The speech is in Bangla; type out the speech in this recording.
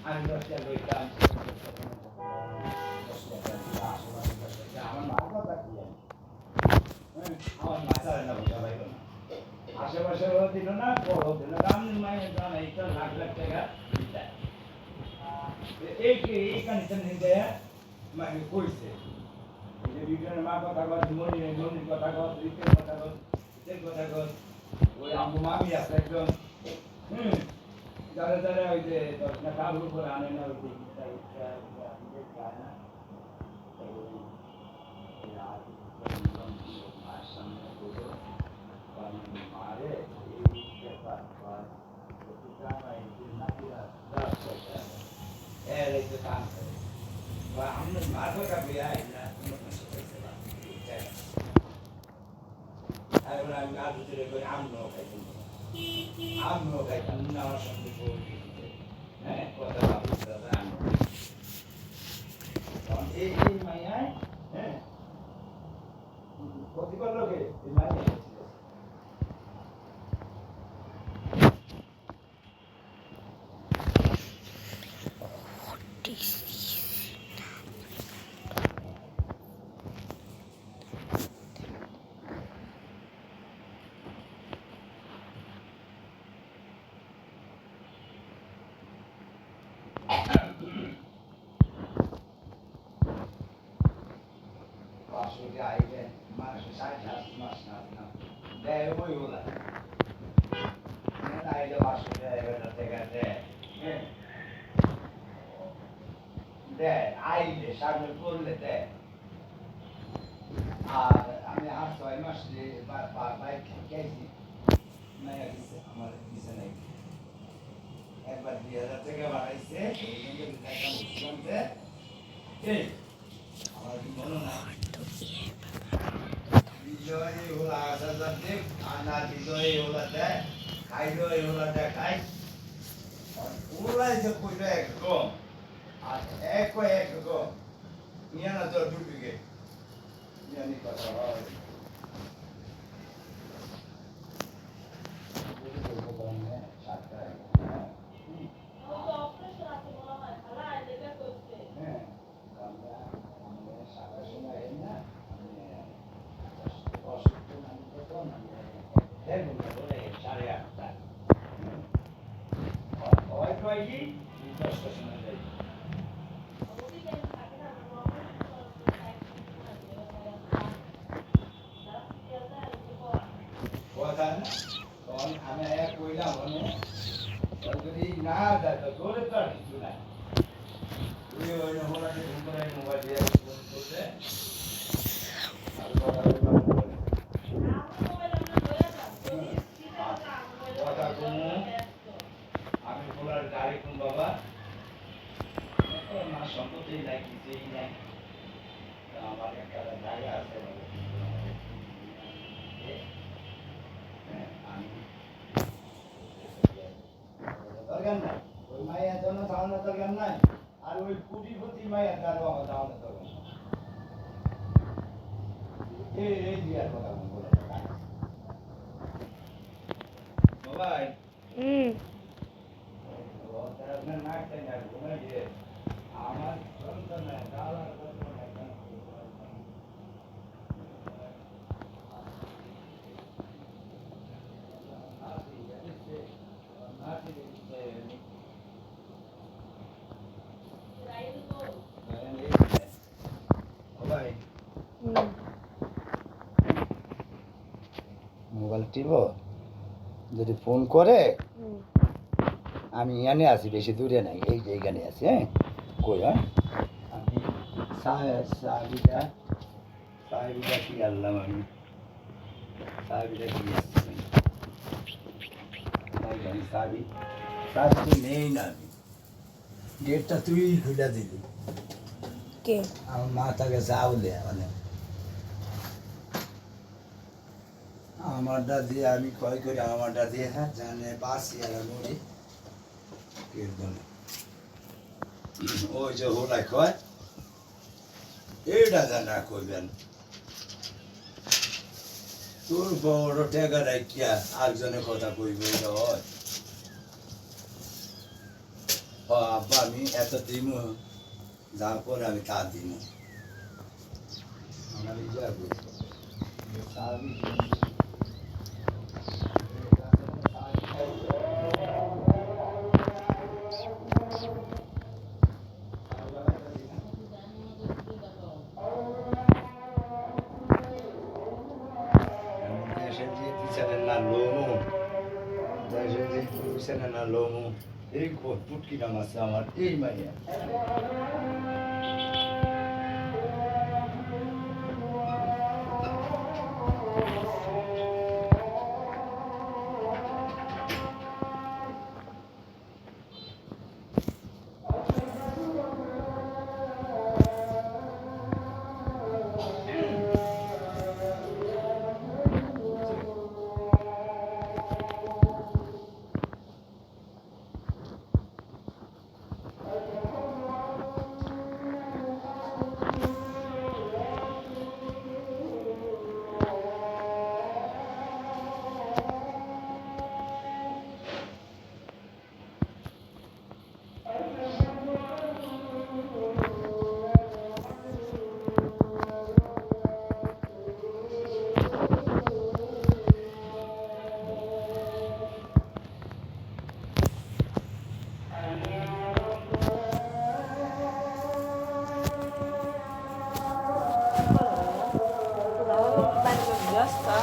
আমি 10 টাকা লইতাম আমার মা কথা কি আমার মা চায় না বুঝা পাইল না আশেপাশে দিল না বড় দিল রামনির মায়ের দাম এইটা লাখ লাখ টাকা দিতাম এইখানে নিতে মানে কইছে যে বিজ্ঞানের মা কথা কর মনির কথা কর ঋতের কথা কর ঋতের কথা কর ওই আম্মু মামি আছে একজন যারা যারা ওই যে দশ না কাবুল করে আনে না ওই আমিও খাইতাম আমার সঙ্গে হ্যাঁ কথা এই মাইয়ায় হ্যাঁ ক্ষতি করলো কে এই মাইয়া Passo de aí, né? Mas sai já, mas não. Daí eu vou ir lá. Aí eu passo de aí, eu até que aí sabe por le de. আমি আর 6 মাস বাইক খেয়েছি মায়া দিছে আমার দিছে নাই একবার 2000 টাকা বাড়াইছে আমার কি মনে না বিজয় ওলা আসাদাতে আনা বিজয় ওলা দেয় খাইলো ওলা দেয় খাই ওলাই যে কইলো একরকম আর একরকম নিয়ে না তো ডুবিগে নিয়ে নি কথা হয় আমি কইলাম যদি না যায় তো তোরে তো আর কিছু নাই তুই ওই নম্বরে ফোন করে মোবাইল দিয়ে ফোন করতে আমি বলার গাড়ি কোন বাবা মা সম্পত্তি নাই কিছুই নাই আমার একটা জায়গা আছে দরকার নাই ওই মায়ের জন্য চাওয়ানোর দরকার নাই আর ওই কুটিপতি মায়ের দ্বারা আমার চাওয়ানোর দরকার এই দিয়ার কথা বলে বাবাই আমার সন্তান মোবাইল টিপ যদি ফোন করে আমি এখানে আছি বেশি দূরে নাই এই যে এখানে আছি হ্যাঁ কই হ্যাঁ আমি সাহেবিটা কি আনলাম আমি সাহেবিটা কি আসছি সাহেব নেই না আমি ডেটটা তুই খুলে দিলি কে আমার মা তাকে যাওলে মানে আমারটা দিয়ে আমি কয় করি আমারটা দিয়ে হ্যাঁ জানে বাসি আর মরি ওই যে হোলাই কয় এইটা জানা কইবেন তোর বড় টেকা রাখিয়া আরেকজনের কথা কইবে এটা হয় আব্বা আমি এত দিব যার পরে আমি তা দিব আমার যাবো দেশে যে টিচারের না লোমো দেশে যে টিচারের না লোমো এই পুটকি নাম আছে আমার এই মাইয়া Ya está.